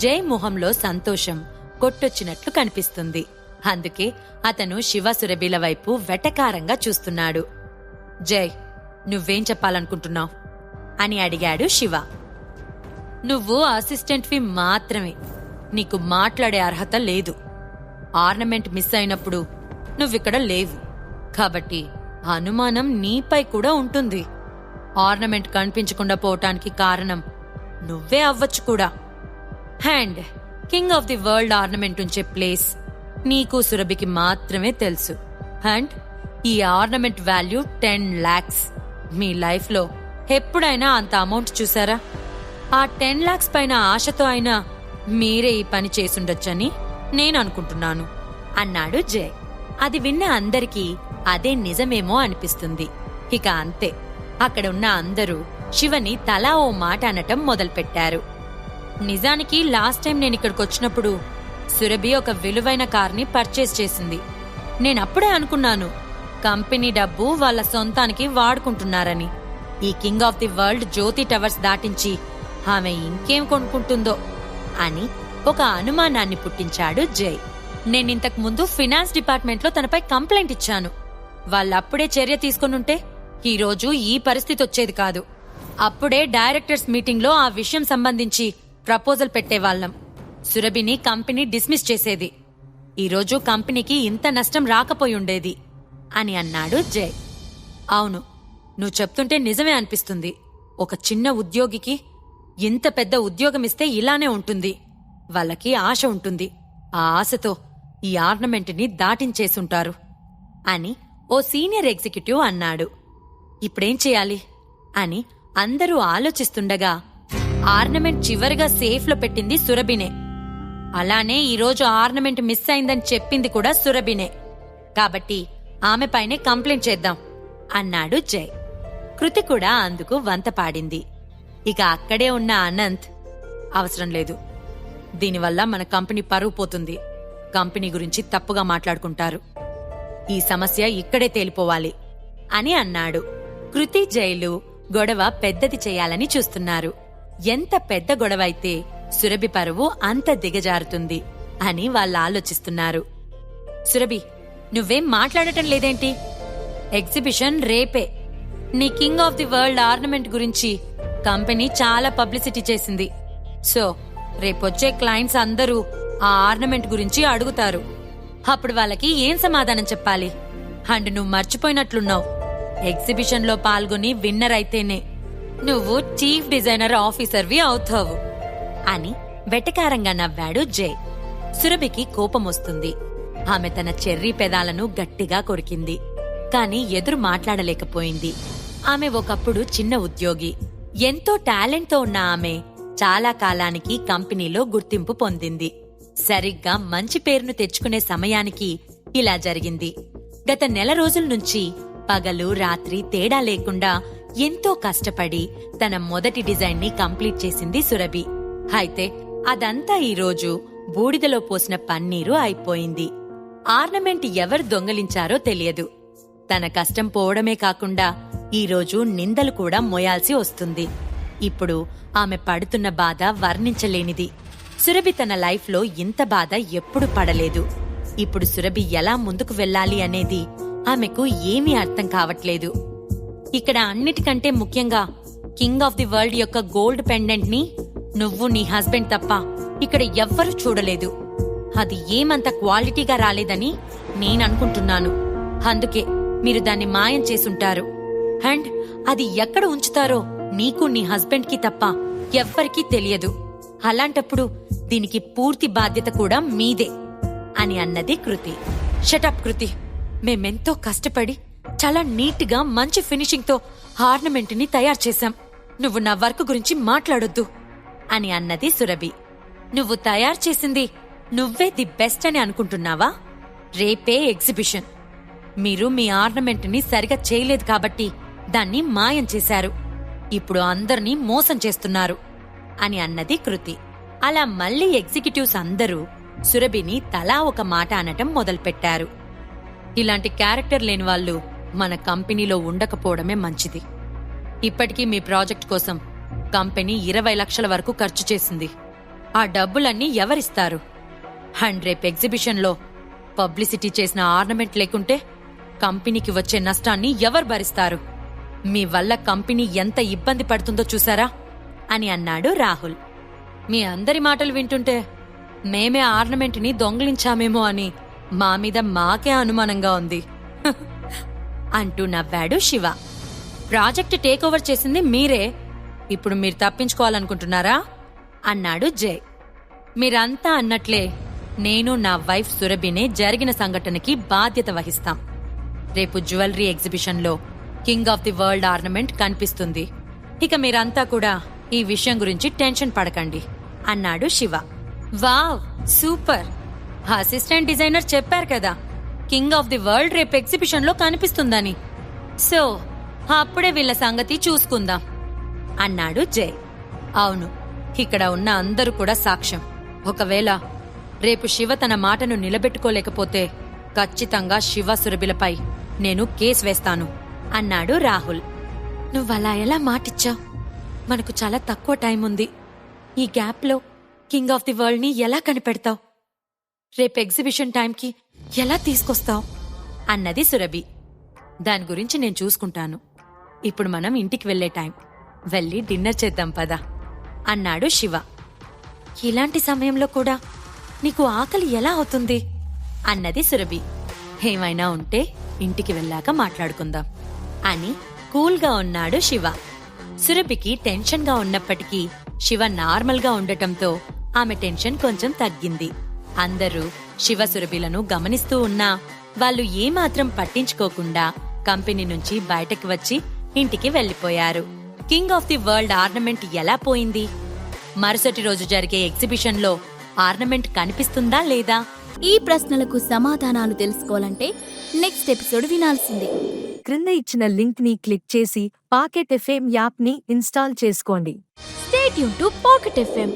జై మొహంలో సంతోషం కొట్టొచ్చినట్లు కనిపిస్తుంది. అందుకే అతను శివ సురభిల వైపు వెటకారంగా చూస్తున్నాడు. జై, నువ్వేం చెప్పాలనుకుంటున్నావు అని అడిగాడు శివ. నువ్వు అసిస్టెంట్వి మాత్రమే, నీకు మాట్లాడే అర్హత లేదు. ఆర్నమెంట్ మిస్ అయినప్పుడు నువ్విక్కడ లేవు, కాబట్టి అనుమానం నీపై కూడా ఉంటుంది. ఆర్నమెంట్ కనిపించకుండా పోవటానికి కారణం నువ్వే అవ్వచ్చు కూడా. Hand king of the world ornament ఉంచే ప్లేస్ నీకు సురభికి మాత్రమే తెలుసు. అండ్ ఈ ఆర్నమెంట్ వాల్యూ 10 lakhs. మీ లైఫ్లో ఎప్పుడైనా అంత అమౌంట్ చూసారా? ఆ 10 lakhs పైన ఆశతో అయినా మీరే ఈ పని చేసుండొచ్చని నేను అనుకుంటున్నాను అన్నాడు జై. అది విన్న అందరికీ అదే నిజమేమో అనిపిస్తుంది. ఇక అంతే, అక్కడ ఉన్న అందరూ శివని తలా ఓ మాట అనటం మొదలుపెట్టారు. నిజానికి లాస్ట్ టైం నేనిక్కడికొచ్చినప్పుడు సురభి ఒక విలువైన కార్ని పర్చేస్ చేసింది. నేనప్పుడే అనుకున్నాను, కంపెనీ డబ్బు వాళ్ళ సొంతానికి వాడుకుంటున్నారని. ఈ king of the world Jyothi towers దాటించి ఆమె ఇంకేం కొనుక్కుంటుందో అని ఒక అనుమానాన్ని పుట్టించాడు జై. నేనింతకు ముందు ఫినాన్స్ డిపార్ట్మెంట్లో తనపై కంప్లైంట్ ఇచ్చాను. వాళ్ళప్పుడే చర్య తీసుకొనుంటే ఈరోజు ఈ పరిస్థితి వచ్చేది కాదు. అప్పుడే డైరెక్టర్స్ మీటింగ్లో ఆ విషయం సంబంధించి ప్రపోజల్ పెట్టేవాళ్లం. సురభిని కంపెనీ డిస్మిస్ చేసేది. ఈరోజు కంపెనీకి ఇంత నష్టం రాకపోయుండేది అని అన్నాడు జై. అవును, నువ్వు చెప్తుంటే నిజమే అనిపిస్తుంది. ఒక చిన్న ఉద్యోగికి ఇంత పెద్ద ఉద్యోగమిస్తే ఇలానే ఉంటుంది. వాళ్ళకి ఆశ ఉంటుంది. ఆ ఆశతో ఈ ఆర్నమెంట్ని దాటించేసుంటారు అని ఓ సీనియర్ ఎగ్జిక్యూటివ్ అన్నాడు. ఇప్పుడేం చేయాలి అని అందరూ ఆలోచిస్తుండగా ఆర్నమెంట్ చివరిగా సేఫ్లో పెట్టింది సురభినే. అలానే ఈరోజు ఆర్నమెంట్ మిస్ అయిందని చెప్పింది కూడా సురభినే. కాబట్టి ఆమెపైనే కంప్లైంట్ చేద్దాం అన్నాడు జై. కృతి కూడా అందుకు వంత పాడింది. ఇక అక్కడే ఉన్న అనంత్, అవసరం లేదు, దీనివల్ల మన కంపెనీ పరువు పోతుంది. కంపెనీ గురించి తప్పుగా మాట్లాడుకుంటారు. ఈ సమస్య ఇక్కడే తేలిపోవాలి అని అన్నాడు. కృతి, జైలు గొడవ పెద్దది చేయాలని చూస్తున్నారు. ఎంత పెద్ద గొడవ అయితే సురభి పరువు అంత దిగజారుతుంది అని వాళ్ళు ఆలోచిస్తున్నారు. సురభి, నువ్వేం మాట్లాడటం లేదేంటి? ఎగ్జిబిషన్ రేపే. నీ king of the world ornament గురించి కంపెనీ చాలా పబ్లిసిటీ చేసింది. సో రేపొచ్చే క్లయింట్స్ అందరూ ఆ ఆర్నమెంట్ గురించి అడుగుతారు. అప్పుడు వాళ్ళకి ఏం సమాధానం చెప్పాలి? అండ్ నువ్వు మర్చిపోయినట్లున్నావు, ఎగ్జిబిషన్లో పాల్గొని విన్నర్ అయితేనే నువ్వు చీఫ్ డిజైనర్ ఆఫీసర్వి అవుతావు అని వెటకారంగా నవ్వాడు జై. సురభికి కోపమొస్తుంది. ఆమె తన చెర్రీ పెదాలను గట్టిగా కొరికింది. కాని ఎదురు మాట్లాడలేకపోయింది. ఆమె ఒకప్పుడు చిన్న ఉద్యోగి. ఎంతో టాలెంట్తో ఉన్న ఆమె చాలా కాలానికి కంపెనీలో గుర్తింపు పొందింది. సరిగ్గా మంచి పేరును తెచ్చుకునే సమయానికి ఇలా జరిగింది. గత నెల రోజుల నుంచి పగలు రాత్రి తేడా లేకుండా ఎంతో కష్టపడి తన మొదటి డిజైన్ ని కంప్లీట్ చేసింది సురభి. అయితే అదంతా ఈరోజు బూడిదలో పోసిన పన్నీరు అయిపోయింది. ఆర్నమెంట్ ఎవరు దొంగలించారో తెలియదు. తన కష్టం పోవడమే కాకుండా ఈరోజు నిందలు కూడా మోయాల్సి వస్తుంది. ఇప్పుడు ఆమె పడుతున్న బాధ వర్ణించలేనిది. సురభి తన లైఫ్లో ఇంత బాధ ఎప్పుడు పడలేదు. ఇప్పుడు సురభి ఎలా ముందుకు వెళ్ళాలి అనేది ఆమెకు ఏమీ అర్థం కావట్లేదు. ఇక్కడ అన్నిటికంటే ముఖ్యంగా కింగ్ ఆఫ్ ది వరల్డ్ యొక్క గోల్డ్ పెండెంట్ ని నువ్వు నీ హస్బెండ్ తప్ప ఇక్కడ ఎవ్వరూ చూడలేదు. అది ఏమంత క్వాలిటీగా రాలేదని నేననుకుంటున్నాను. అందుకే మీరు దాన్ని మాయం చేసుంటారు. అండ్ అది ఎక్కడ ఉంచుతారో నీకు నీ హస్బెండ్ కి తప్ప ఎవ్వరికీ తెలియదు. అలాంటప్పుడు దీనికి పూర్తి బాధ్యత కూడా మీదే అని అన్నది కృతి. షటప్ కృతి, మేమెంతో కష్టపడి చాలా నీట్గా మంచి ఫినిషింగ్తో ఆర్నమెంట్ ని తయారు చేశాం. నువ్వు నా వర్క్ గురించి మాట్లాడొద్దు అని అన్నది సురభి. నువ్వు తయారు చేసింది నువ్వే ది బెస్ట్ అని అనుకుంటున్నావా? రేపే ఎగ్జిబిషన్. మీరు మీ ఆర్నమెంట్ ని సరిగా చేయలేదు కాబట్టి దాన్ని మాయం చేశారు. ఇప్పుడు అందర్నీ మోసం చేస్తున్నారు అని అన్నది కృతి. అలా మళ్లీ ఎగ్జిక్యూటివ్స్ అందరూ సురభిని తలా ఒక మాట అనటం మొదలుపెట్టారు. ఇలాంటి క్యారెక్టర్ లేని వాళ్ళు మన కంపెనీలో ఉండకపోవడమే మంచిది. ఇప్పటికీ మీ ప్రాజెక్ట్ కోసం కంపెనీ 20 లక్షల వరకు ఖర్చు చేసింది. ఆ డబ్బులన్నీ ఎవరిస్తారు? అండ్ రేపు ఎగ్జిబిషన్లో పబ్లిసిటీ చేసిన ఆర్నమెంట్ లేకుంటే కంపెనీకి వచ్చే నష్టాన్ని ఎవరు భరిస్తారు? మీ వల్ల కంపెనీ ఎంత ఇబ్బంది పడుతుందో చూసారా అని అన్నాడు రాహుల్. మీ అందరి మాటలు వింటుంటే మేమే ఆర్నమెంట్ని దొంగిలించామేమో అని మా మీద మాకే అనుమానంగా ఉంది అంటూ నవ్వాడు శివ. ప్రాజెక్ట్ టేక్ ఓవర్ చేసింది మీరే, ఇప్పుడు మీరు తప్పించుకోవాలనుకుంటున్నారా అన్నాడు జై. మీరంతా అన్నట్లే నేను నా వైఫ్ సురభినే జరిగిన సంఘటనకి బాధ్యత వహిస్తాం. రేపు జ్యువెలరీ ఎగ్జిబిషన్లో king of the world ornament కనిపిస్తుంది. ఇక మీరంతా కూడా ఈ విషయం గురించి టెన్షన్ పడకండి అన్నాడు Shiva. Wow, super! Assistant designer చెప్పారు కదా కింగ్ ఆఫ్ ది వరల్డ్ రేపు ఎగ్జిబిషన్లో కనిపిస్తుందని. సో అప్పుడే వీళ్ళ సంగతి చూసుకుందాం అన్నాడు జై. అవును, ఇక్కడ ఉన్న అందరూ కూడా సాక్ష్యం. ఒకవేళ రేపు శివ తన మాటను నిలబెట్టుకోలేకపోతే ఖచ్చితంగా శివ సురభిలపై నేను కేసు వేస్తాను అన్నాడు రాహుల్. నువ్వలా ఎలా మాటిచ్చావు? మనకు చాలా తక్కువ టైం ఉంది. ఈ గ్యాప్లో కింగ్ ఆఫ్ ది వరల్డ్ ని ఎలా కనిపెడతావు? రేపు ఎగ్జిబిషన్ టైంకి ఎలా తీసుకొస్తావు అన్నది సురభి. దాని గురించి నేను చూసుకుంటాను. ఇప్పుడు మనం ఇంటికి వెళ్లే టైం, వెళ్ళి డిన్నర్ చేద్దాం పదా అన్నాడు శివ. ఇలాంటి సమయంలో కూడా నీకు ఆకలి ఎలా అవుతుంది అన్నది సురభి. ఏమైనా ఉంటే ఇంటికి వెళ్ళాక మాట్లాడుకుందాం అని కూల్గా ఉన్నాడు శివ. సురభికి టెన్షన్గా ఉన్నప్పటికీ శివ నార్మల్గా ఉండటంతో ఆమె టెన్షన్ కొంచెం తగ్గింది. అందరూ శివ సురభిలను గమనిస్తూ ఉన్నా వాళ్ళు ఏమాత్రం పట్టించుకోకుండా కంపెనీ నుంచి బయటకు వచ్చి ఇంటికి వెళ్లిపోయారు. King of the world ornament ఎలా పోయింది? మరుసటి రోజు జరిగే ఎగ్జిబిషన్లో ఆర్నమెంట్ కనిపిస్తుందా లేదా? ఈ ప్రశ్నలకు సమాధానాలు తెలుసుకోవాలంటే నెక్స్ట్ ఎపిసోడ్ వినాల్సిందే. క్రింద ఇచ్చిన లింక్ ని క్లిక్ చేసి పాకెట్ ఎఫ్ఎం యాప్ ని ఇన్స్టాల్ చేసుకోండి. Stay tune to pocket FM.